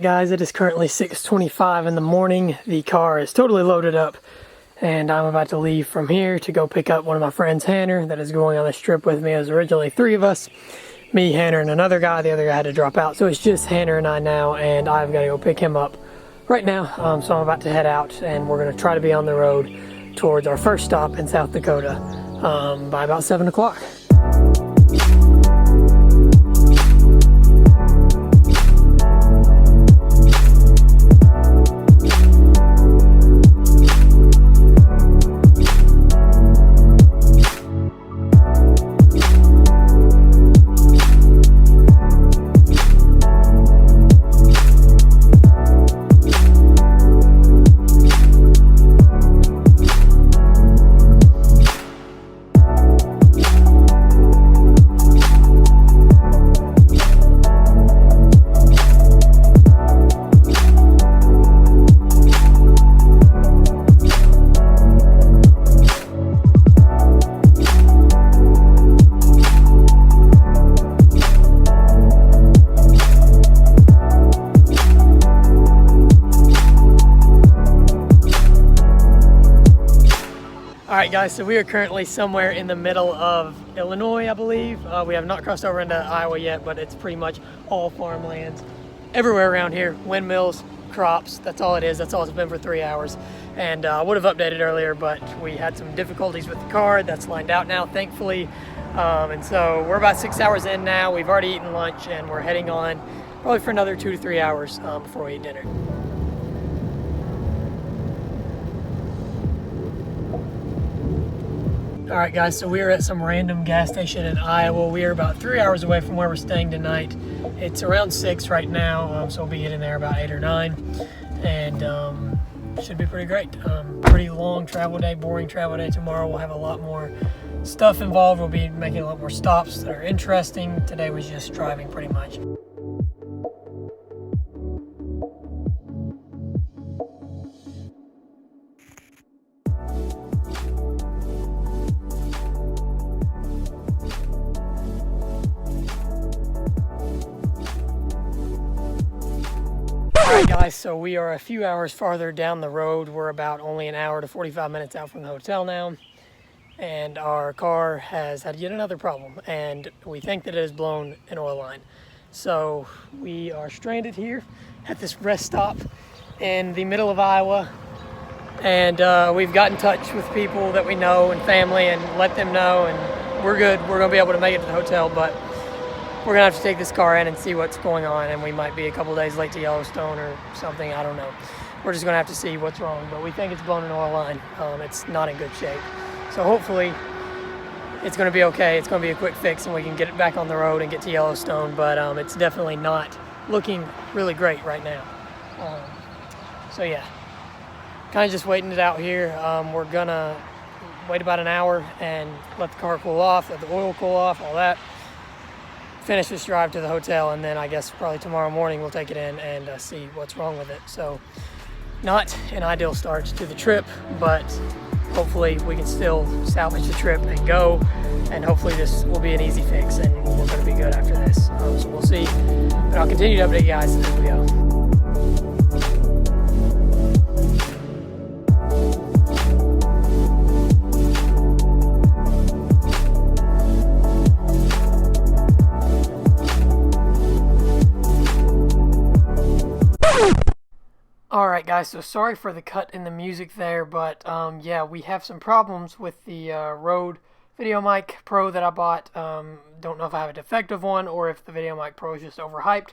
Alright guys, it is currently 6:25 in the morning. The car is totally loaded up and I'm about to leave from here to go pick up one of my friends, Hanner, that is going on this trip with me. It was originally 3 of us, me, Hanner, and another guy. The other guy had to drop out, so it's just Hanner and I now, and I've got to go pick him up right now. So I'm about to head out and we're going to try to be on the road towards our first stop in South Dakota by about 7 o'clock. Alright guys, so we are currently somewhere in the middle of Illinois, I believe. We have not crossed over into Iowa yet, but it's pretty much all farmlands everywhere around here. Windmills, crops, that's all it is. That's all it's been for 3 hours. And I would have updated earlier, but we had some difficulties with the car. That's lined out now, thankfully. And so we're about 6 hours in now. We've already eaten lunch and we're heading on probably for another 2 to 3 hours before we eat dinner. Alright guys, so we are at some random gas station in Iowa. We are about 3 hours away from where we're staying tonight. It's around 6 right now, so we'll be getting there about 8 or 9. And should be pretty great. Pretty long travel day, boring travel day. Tomorrow we'll have a lot more stuff involved. We'll be making a lot more stops that are interesting. Today was just driving pretty much. Alright guys, so we are a few hours farther down the road. We're about only an hour to 45 minutes out from the hotel now. And our car has had yet another problem. And we think that it has blown an oil line. So we are stranded here at this rest stop in the middle of Iowa. And we've got in touch with people that we know and family and let them know. And we're good. We're going to be able to make it to the hotel. But we're gonna have to take this car in and see what's going on, and we might be a couple days late to Yellowstone or something, I don't know. We're just gonna have to see what's wrong, but we think it's blown an oil line. It's not in good shape. So hopefully it's gonna be okay. It's gonna be a quick fix and we can get it back on the road and get to Yellowstone, but it's definitely not looking really great right now. So yeah, kind of just waiting it out here. We're gonna wait about an hour and let the car cool off, let the oil cool off, all that. Finish this drive to the hotel, and then I guess probably tomorrow morning we'll take it in and see what's wrong with it. So not an ideal start to the trip, but hopefully we can still salvage the trip and go, and hopefully this will be an easy fix and we're going to be good after this. So we'll see, but I'll continue to update you guys as we go. Alright guys, so sorry for the cut in the music there, but yeah, we have some problems with the Rode Video Mic Pro that I bought. Don't know if I have a defective one or if the Video Mic Pro is just overhyped,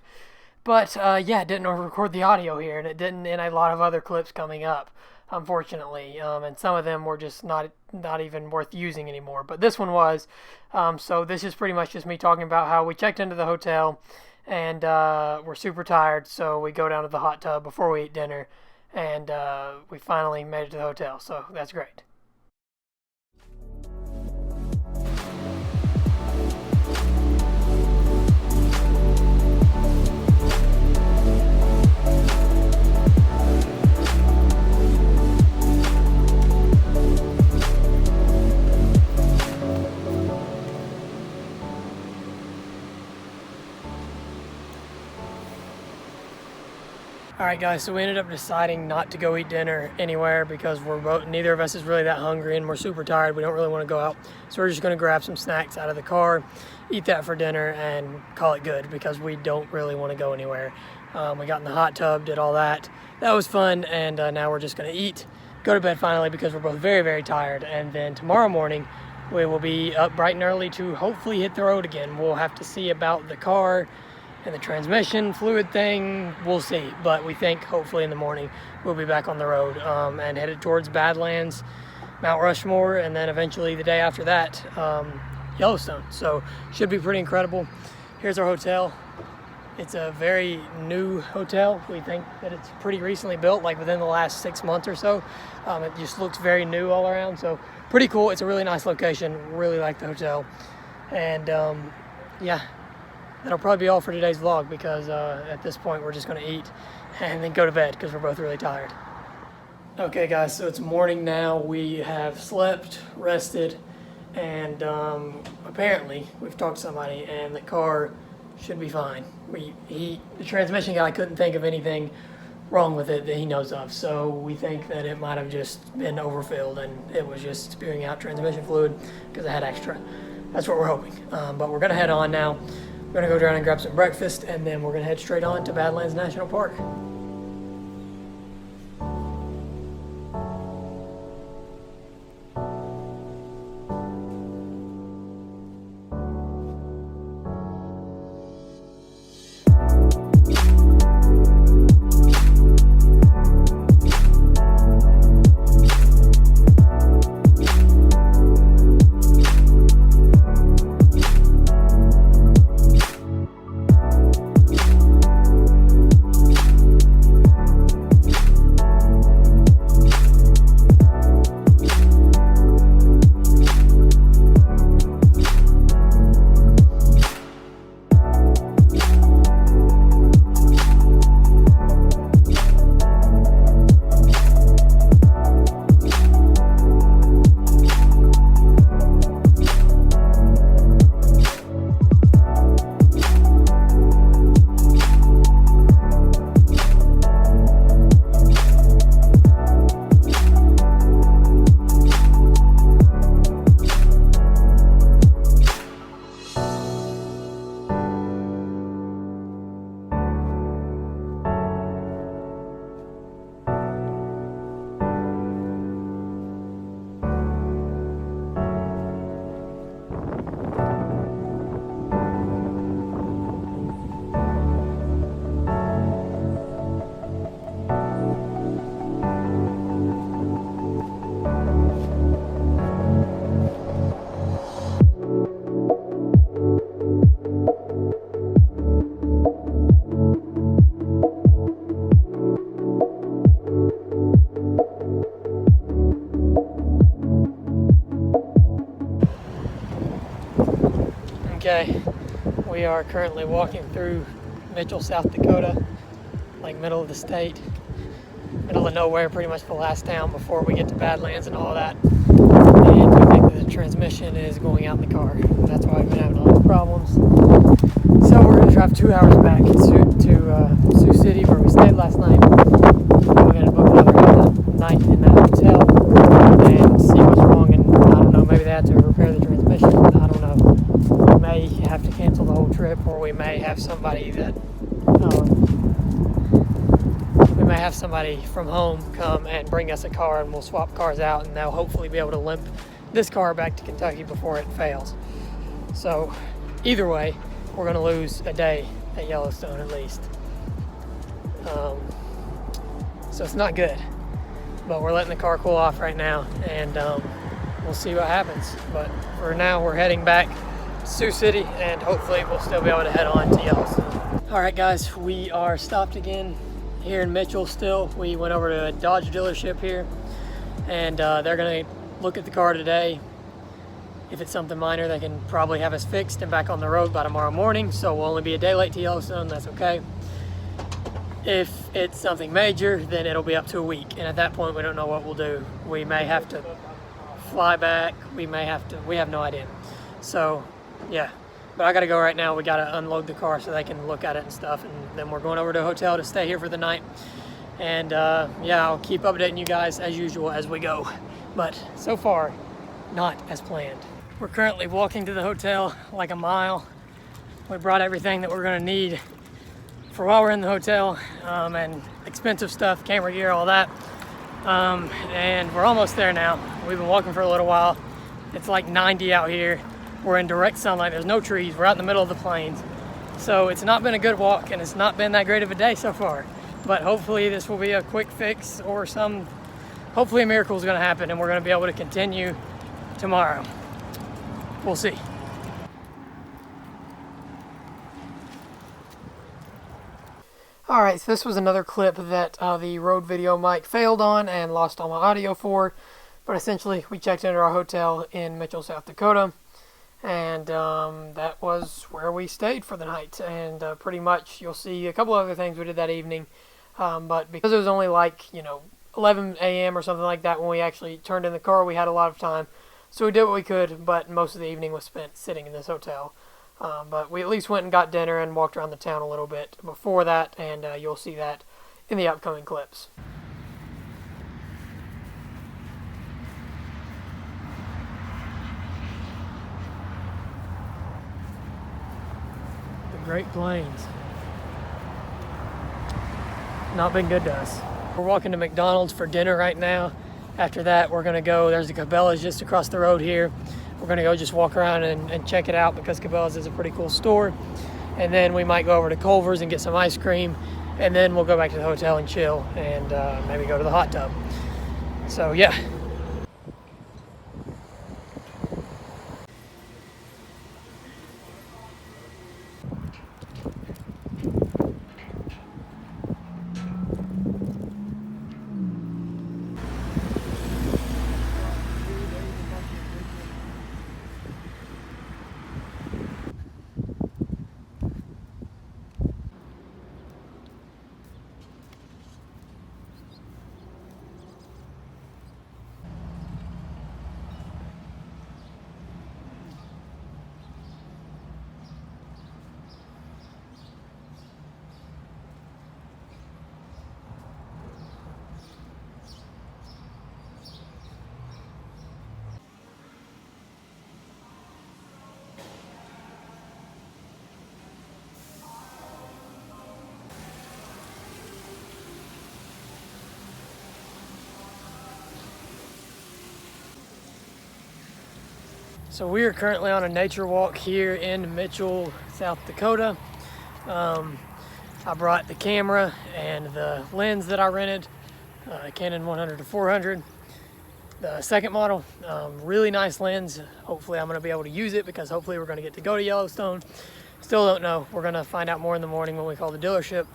but yeah, it didn't record the audio here, and it didn't in a lot of other clips coming up, unfortunately, and some of them were just not even worth using anymore, but this one was. So this is pretty much just me talking about how we checked into the hotel, and we're super tired, so we go down to the hot tub before we eat dinner, and we finally made it to the hotel, so that's great. All right, guys, so we ended up deciding not to go eat dinner anywhere because neither of us is really that hungry and we're super tired. We don't really want to go out. So we're just going to grab some snacks out of the car, eat that for dinner, and call it good because we don't really want to go anywhere. We got in the hot tub, did all that. That was fun, and now we're just going to eat, go to bed finally because we're both very, very tired. And then tomorrow morning, we will be up bright and early to hopefully hit the road again. We'll have to see about the car and the transmission fluid thing, we'll see. But we think hopefully in the morning we'll be back on the road and headed towards Badlands, Mount Rushmore, and then eventually the day after that, Yellowstone. So should be pretty incredible. Here's our hotel. It's a very new hotel. We think that it's pretty recently built, like within the last 6 months or so. It just looks very new all around, so pretty cool. It's a really nice location. Really like the hotel. And yeah. That'll probably be all for today's vlog because at this point we're just going to eat and then go to bed because we're both really tired. Okay guys, so it's morning now. We have slept, rested, and apparently we've talked to somebody and the car should be fine. The transmission guy couldn't think of anything wrong with it that he knows of, so we think that it might have just been overfilled and it was just spewing out transmission fluid because it had extra. That's what we're hoping. But we're going to head on now. We're going to go down and grab some breakfast, and then we're going to head straight on to Badlands National Park. Okay, we are currently walking through Mitchell, South Dakota, like middle of the state, middle of nowhere, pretty much the last town before we get to Badlands and all that. And we think that the transmission is going out in the car. That's why we've been having a lot of problems. So we're going to drive 2 hours back to Sioux City, where we stayed last night. We're going to book another night in that hotel and see what's wrong. And I don't know, maybe they had to repair the transmission. I don't know. We may have to cancel the whole trip, or we may have somebody from home come and bring us a car, and we'll swap cars out, and they'll hopefully be able to limp this car back to Kentucky before it fails. So either way, we're going to lose a day at Yellowstone at least. So it's not good, but we're letting the car cool off right now, and we'll see what happens. But for now, we're heading back to Sioux City, and hopefully we'll still be able to head on to Yellowstone. All right, guys, we are stopped again here in Mitchell still. We went over to a Dodge dealership here, and they're going to look at the car today. If it's something minor, they can probably have us fixed and back on the road by tomorrow morning, so we'll only be a day late to Yellowstone. That's okay. If it's something major, then it'll be up to a week, and at that point we don't know what we'll do. We may have to fly back, we have no idea. So yeah, But I gotta go right now. We gotta unload the car so they can look at it and stuff, and then we're going over to a hotel to stay here for the night. And yeah, I'll keep updating you guys as usual as we go. But so far, not as planned. We're currently walking to the hotel like a mile. We brought everything that we're gonna need for while we're in the hotel, and expensive stuff, camera gear, all that. And we're almost there now. We've been walking for a little while. It's like 90 out here. We're in direct sunlight. There's no trees. We're out in the middle of the plains. So it's not been a good walk, and it's not been that great of a day so far. But hopefully this will be a quick fix, or hopefully a miracle is going to happen and we're going to be able to continue tomorrow. We'll see. Alright, so this was another clip that the Rode Video mic failed on and lost all my audio for. But essentially, we checked into our hotel in Mitchell, South Dakota. And that was where we stayed for the night. And pretty much, you'll see a couple other things we did that evening. But because it was only like, 11 a.m. or something like that when we actually turned in the car, we had a lot of time. So we did what we could, but most of the evening was spent sitting in this hotel. But we at least went and got dinner and walked around the town a little bit before that, and you'll see that in the upcoming clips. The Great Plains. Not been good to us. We're walking to McDonald's for dinner right now. After that, we're gonna go, there's a Cabela's just across the road here. We're gonna go just walk around and check it out because Cabela's is a pretty cool store. And then we might go over to Culver's and get some ice cream. And then we'll go back to the hotel and chill and maybe go to the hot tub. So yeah. So we are currently on a nature walk here in Mitchell, South Dakota. I brought the camera and the lens that I rented, Canon 100-400, the second model. Really nice lens. Hopefully I'm going to be able to use it because hopefully we're going to get to go to Yellowstone. Still don't know. We're going to find out more in the morning when we call the dealership.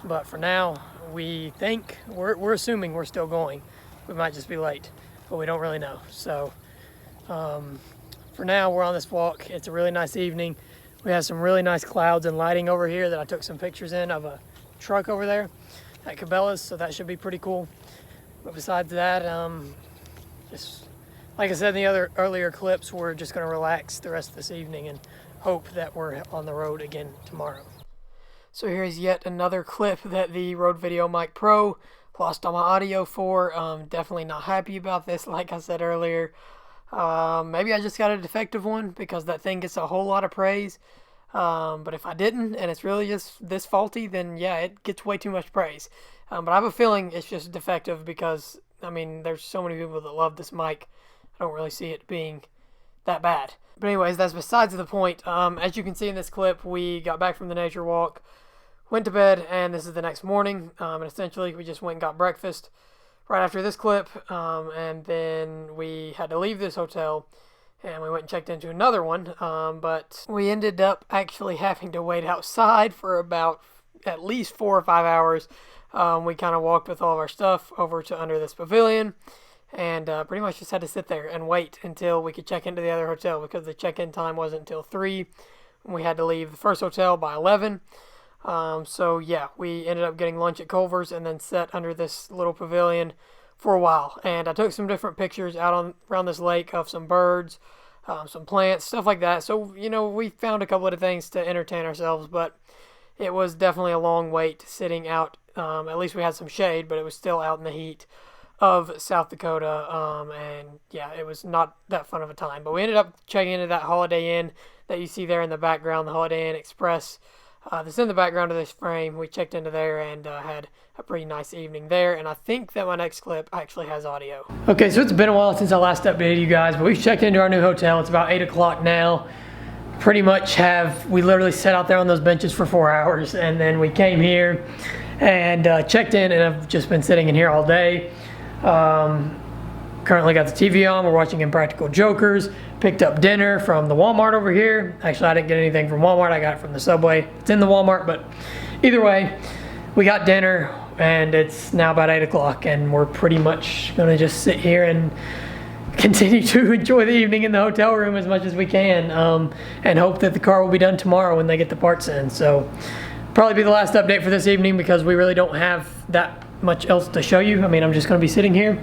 But for now, we think, we're assuming we're still going. We might just be late, but we don't really know. So for now, we're on this walk. It's a really nice evening. We have some really nice clouds and lighting over here that I took some pictures in of a truck over there at Cabela's, so that should be pretty cool. But besides that, just like I said in the earlier clips, we're just going to relax the rest of this evening and hope that we're on the road again tomorrow. So here's yet another clip that the Rode Video Mic Pro lost all my audio for. Definitely not happy about this, like I said earlier. Maybe I just got a defective one because that thing gets a whole lot of praise. But if I didn't and it's really just this faulty, then yeah, it gets way too much praise. But I have a feeling it's just defective because, I mean, there's so many people that love this mic. I don't really see it being that bad. But anyways, that's besides the point. As you can see in this clip, we got back from the nature walk, went to bed, and this is the next morning. And essentially, we just went and got breakfast right after this clip, and then we had to leave this hotel, and we went and checked into another one, but we ended up actually having to wait outside for about at least 4 or 5 hours. We kind of walked with all of our stuff over to under this pavilion, and pretty much just had to sit there and wait until we could check into the other hotel because the check-in time wasn't until 3. We had to leave the first hotel by 11. So yeah, we ended up getting lunch at Culver's and then sat under this little pavilion for a while. And I took some different pictures out around this lake of some birds, some plants, stuff like that. So, you know, we found a couple of things to entertain ourselves, but it was definitely a long wait sitting out. At least we had some shade, but it was still out in the heat of South Dakota. And yeah, it was not that fun of a time. But we ended up checking into that Holiday Inn that you see there in the background, the Holiday Inn Express. That's in the background of this frame. We checked into there and had a pretty nice evening there. And I think that my next clip actually has audio. Okay, so it's been a while since I last updated you guys, but we've checked into our new hotel. It's about 8 o'clock now. Pretty much we literally sat out there on those benches for 4 hours, and then we came here and checked in, and I've just been sitting in here all day. Currently got the TV on. We're watching Impractical Jokers. Picked up dinner from the Walmart over here. Actually, I didn't get anything from Walmart. I got it from the Subway. It's in the Walmart, but either way, we got dinner, and it's now about 8 o'clock, and we're pretty much going to just sit here and continue to enjoy the evening in the hotel room as much as we can, and hope that the car will be done tomorrow when they get the parts in. So probably be the last update for this evening because we really don't have that much else to show you. I mean, I'm just going to be sitting here.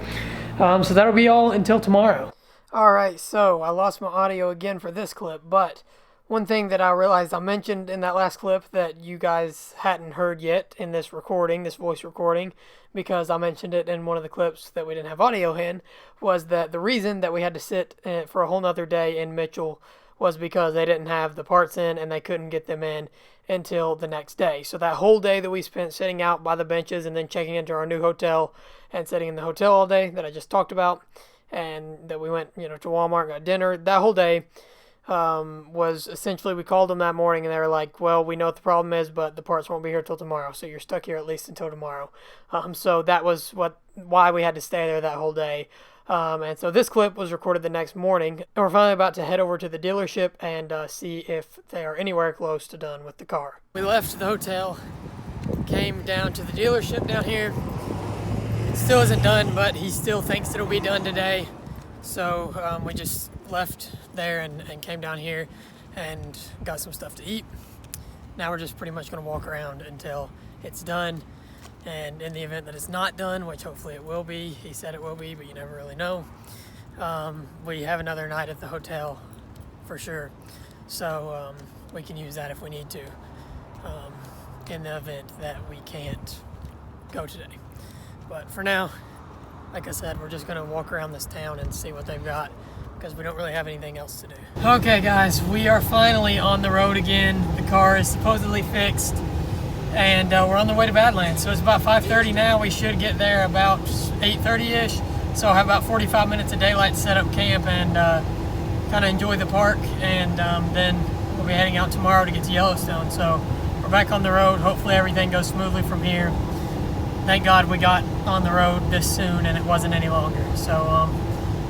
So that'll be all until tomorrow. Alright, so I lost my audio again for this clip, but one thing that I realized I mentioned in that last clip that you guys hadn't heard yet in this recording, this voice recording, because I mentioned it in one of the clips that we didn't have audio in, was that the reason that we had to sit for a whole nother day in Mitchell was because they didn't have the parts in and they couldn't get them in until the next day. So that whole day that we spent sitting out by the benches and then checking into our new hotel and sitting in the hotel all day that I just talked about, and that we went, you know, to Walmart, got dinner, that whole day was essentially, we called them that morning and they were like, well, we know what the problem is, but the parts won't be here till tomorrow, so you're stuck here at least until tomorrow. So that was why we had to stay there that whole day. And so this clip was recorded the next morning, and we're finally about to head over to the dealership and see if they are anywhere close to done with the car. We left the hotel, came down to the dealership down here. It still isn't done, but he still thinks it'll be done today. So we just left there and came down here and got some stuff to eat. Now we're just pretty much going to walk around until it's done. And in the event that it's not done, which hopefully it will be, he said it will be, but you never really know, we have another night at the hotel for sure. So we can use that if we need to, in the event that we can't go today. But for now, like I said, we're just going to walk around this town and see what they've got, because we don't really have anything else to do. Okay guys, we are finally on the road again. The car is supposedly fixed, and we're on the way to Badlands. So it's about 5:30 now. We should get there about 8:30-ish. So I'll have about 45 minutes of daylight to set up camp and kind of enjoy the park. And then we'll be heading out tomorrow to get to Yellowstone. So we're back on the road. Hopefully everything goes smoothly from here. Thank God we got on the road this soon and it wasn't any longer. So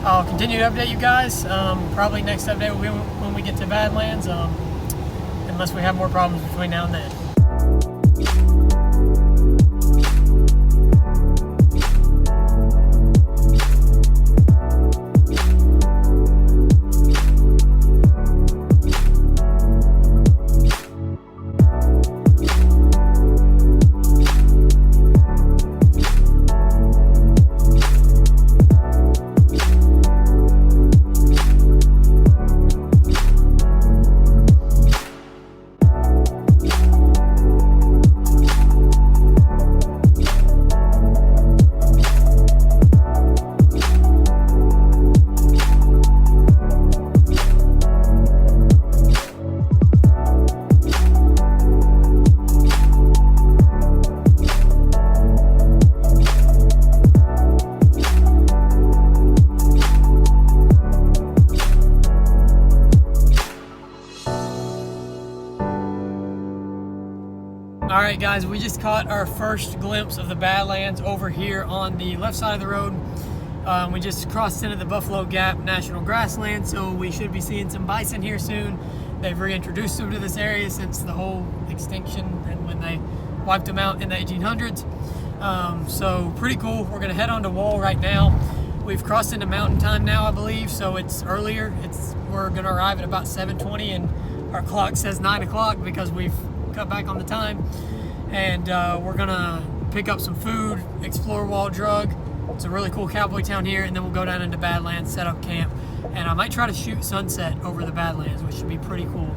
I'll continue to update you guys. Probably next update will be when we get to Badlands, unless we have more problems between now and then. Alright guys, we just caught our first glimpse of the Badlands over here on the left side of the road. We just crossed into the Buffalo Gap National Grassland, so we should be seeing some bison here soon. They've reintroduced them to this area since the whole extinction and when they wiped them out in the 1800s. So pretty cool. We're gonna head on to Wall right now. We've crossed into mountain time now, I believe, so it's earlier. We're gonna arrive at about 7:20 and our clock says 9 o'clock because we've cut back on the time. And we're gonna pick up some food, explore Wall Drug, It's a really cool cowboy town here, and then we'll go down into Badlands, set up camp, and I might try to shoot sunset over the Badlands, which should be pretty cool.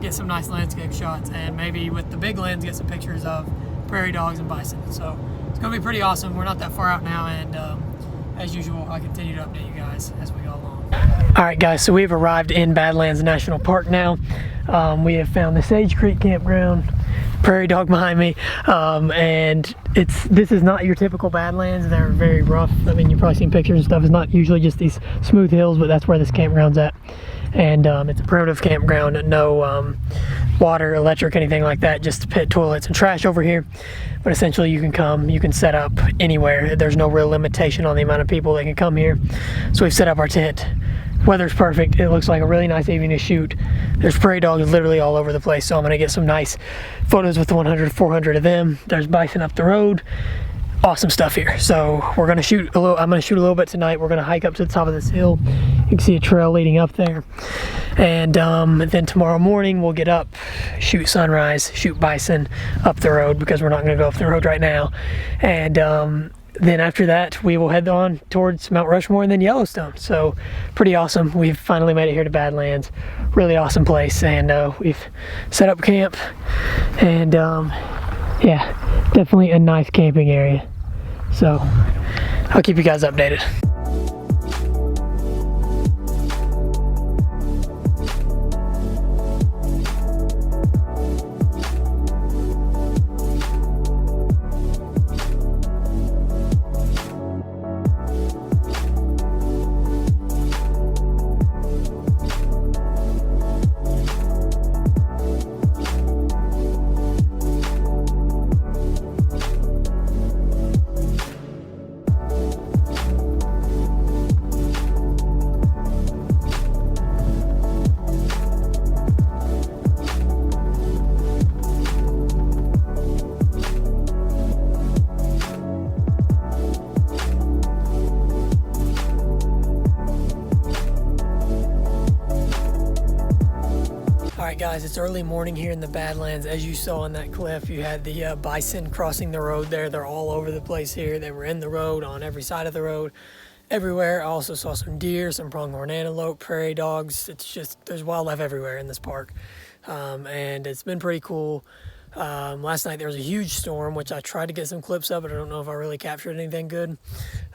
Get some nice landscape shots, and maybe with the big lens get some pictures of prairie dogs and bison. So it's gonna be pretty awesome. We're not that far out now, and as usual, I continue to update you guys as we go along. All right, guys, so we've arrived in Badlands National Park now. We have found the Sage Creek campground, prairie dog behind me, and this is not your typical Badlands. They're very rough. I mean, you've probably seen pictures and stuff. It's not usually just these smooth hills, but that's where this campground's at. And it's a primitive campground, no water, electric, anything like that, just pit toilets and trash over here. But essentially you can set up anywhere. There's no real limitation on the amount of people that can come here. So we've set up our tent. Weather's perfect. It looks like a really nice evening to shoot. There's prairie dogs literally all over the place, so I'm gonna get some nice photos with the 100, 400 of them. There's bison up the road. Awesome stuff here. So we're gonna shoot a little. I'm gonna shoot a little bit tonight. We're gonna hike up to the top of this hill. You can see a trail leading up there, and then tomorrow morning we'll get up, shoot sunrise, shoot bison up the road, because we're not gonna go up the road right now, and then after that we will head on towards Mount Rushmore and then Yellowstone. So pretty awesome. We've finally made it here to Badlands. Really awesome place, and we've set up camp, and yeah, definitely a nice camping area. So I'll keep you guys updated. Alright guys, it's early morning here in the Badlands. As you saw on that cliff, you had the bison crossing the road there. They're all over the place here. They were in the road, on every side of the road, everywhere. I also saw some deer, some pronghorn antelope, prairie dogs. It's just, there's wildlife everywhere in this park. And it's been pretty cool. Last night there was a huge storm, which I tried to get some clips of, but I don't know if I really captured anything good.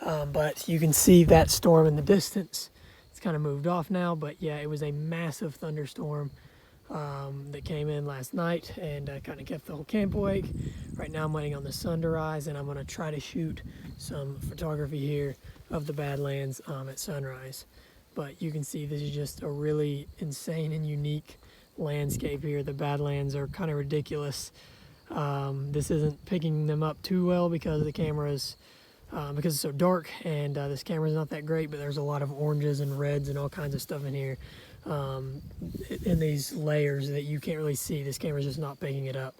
But you can see that storm in the distance. It's kind of moved off now, but yeah, it was a massive thunderstorm that came in last night, and kind of kept the whole camp awake. Right now I'm waiting on the sun to rise, and I'm going to try to shoot some photography here of the Badlands at sunrise. But you can see this is just a really insane and unique landscape here. The Badlands are kind of ridiculous. This isn't picking them up too well because the camera's because it's so dark, and this camera's not that great, but there's a lot of oranges and reds and all kinds of stuff in here. In these layers that you can't really see. This camera's just not picking it up.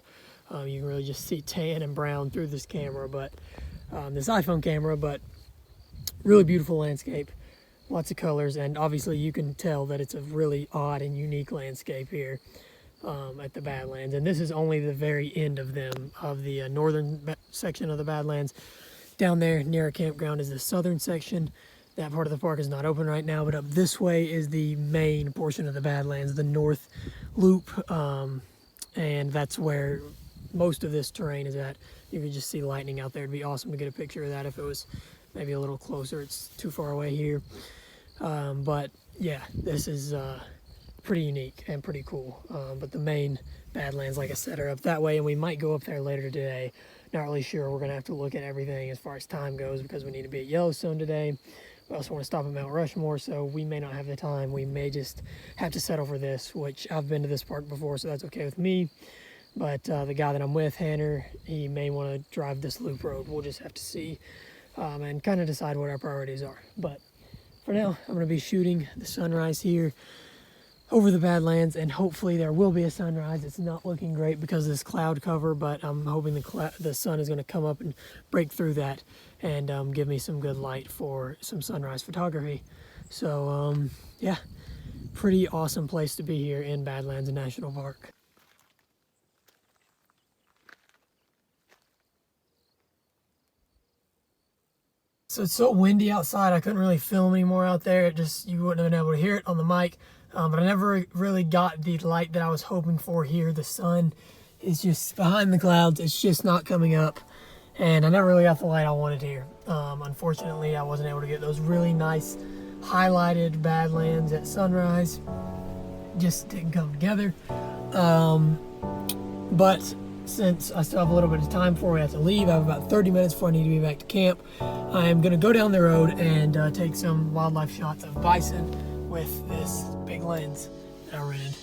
You can really just see tan and brown through this camera, but this iPhone camera, but really beautiful landscape, lots of colors, and obviously you can tell that it's a really odd and unique landscape here at the Badlands. And this is only the very end of them, of the northern section of the Badlands. Down there near our campground is the southern section. That part of the park is not open right now, but up this way is the main portion of the Badlands, the north loop, and that's where most of this terrain is at. You can just see lightning out there. It'd be awesome to get a picture of that if it was maybe a little closer. It's too far away here, but yeah, this is pretty unique and pretty cool. But the main Badlands, like I said, are up that way, and we might go up there later today. Not really sure. We're gonna have to look at everything as far as time goes, because we need to be at Yellowstone today. We also want to stop at Mount Rushmore, so we may not have the time. We may just have to settle for this, which I've been to this park before, so that's okay with me. But the guy that I'm with, Hanner, he may want to drive this loop road. We'll just have to see and kind of decide what our priorities are. But for now, I'm going to be shooting the sunrise here over the Badlands, and hopefully there will be a sunrise. It's not looking great because of this cloud cover, but I'm hoping the sun is going to come up and break through that and give me some good light for some sunrise photography. So yeah, pretty awesome place to be here in Badlands National Park. So it's so windy outside, I couldn't really film anymore out there. It just, you wouldn't have been able to hear it on the mic. But I never really got the light that I was hoping for here. The sun is just behind the clouds. It's just not coming up. And I never really got the light I wanted here. Unfortunately, I wasn't able to get those really nice highlighted Badlands at sunrise. Just didn't come together. But since I still have a little bit of time before we have to leave, I have about 30 minutes before I need to be back to camp. I am going to go down the road and take some wildlife shots of bison with this big lens that I rented.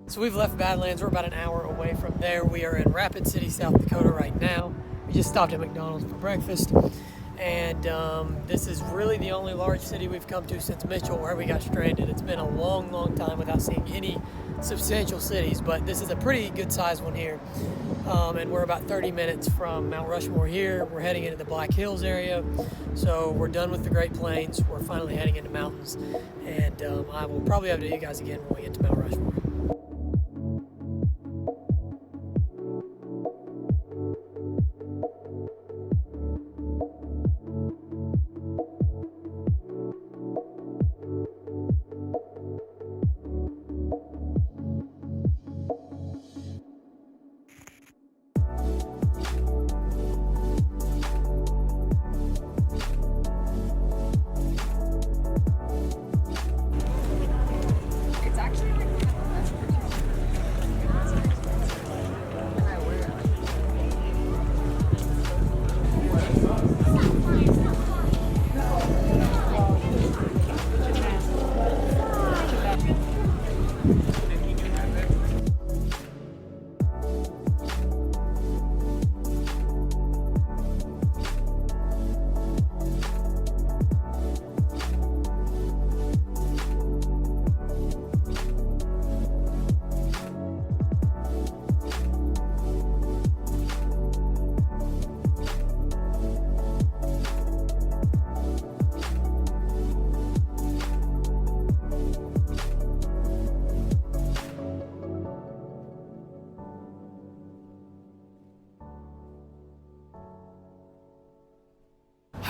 So we've left Badlands. We're about an hour away from there. We are in Rapid City, South Dakota right now. We just stopped at McDonald's for breakfast. And this is really the only large city we've come to since Mitchell, where we got stranded. It's been a long, long time without seeing any substantial cities, but this is a pretty good sized one here. And we're about 30 minutes from Mount Rushmore here. We're heading into the Black Hills area. So we're done with the Great Plains. We're finally heading into mountains. And I will probably update you guys again when we get to Mount Rushmore.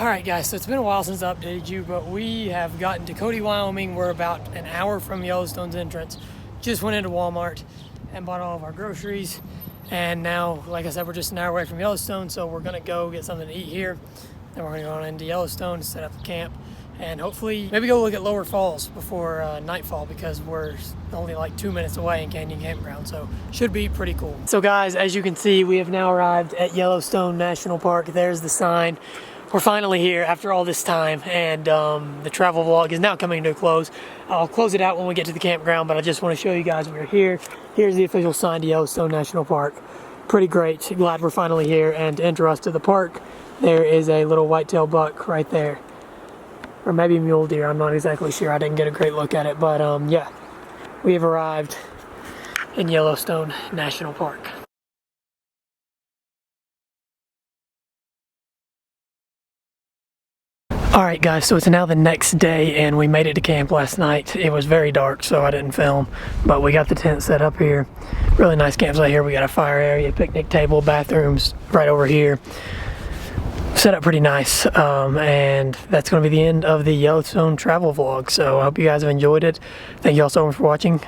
Alright guys, so it's been a while since I updated you, but we have gotten to Cody, Wyoming. We're about an hour from Yellowstone's entrance. Just went into Walmart and bought all of our groceries. And now, like I said, we're just an hour away from Yellowstone, so we're gonna go get something to eat here. Then we're gonna go on into Yellowstone, set up the camp, and hopefully maybe go look at Lower Falls before nightfall, because we're only like 2 minutes away in Canyon Campground, so should be pretty cool. So guys, as you can see, we have now arrived at Yellowstone National Park. There's the sign. We're finally here after all this time, and the travel vlog is now coming to a close. I'll close it out when we get to the campground, but I just want to show you guys we're here. Here's the official sign to Yellowstone National Park. Pretty great. Glad we're finally here. And to enter us to the park, there is a little white-tailed buck right there. Or maybe mule deer, I'm not exactly sure. I didn't get a great look at it, but yeah. We have arrived in Yellowstone National Park. Alright guys, so it's now the next day and we made it to camp last night. It was very dark, so I didn't film, but we got the tent set up here. Really nice campsite here. We got a fire area, picnic table, bathrooms right over here. set up pretty nice, and that's going to be the end of the Yellowstone travel vlog. So I hope you guys have enjoyed it. Thank you all so much for watching.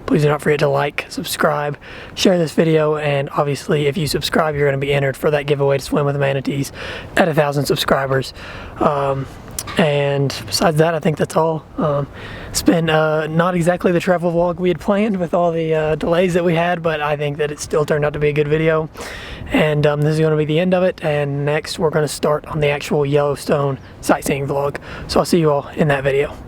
Please do not forget to like, subscribe, share this video, and obviously if you subscribe you're going to be entered for that giveaway to swim with the manatees at 1,000 subscribers. And besides that, I think that's all. It's been not exactly the travel vlog we had planned with all the delays that we had, but I think that it still turned out to be a good video. And this is going to be the end of it, and next we're going to start on the actual Yellowstone sightseeing vlog. So I'll see you all in that video.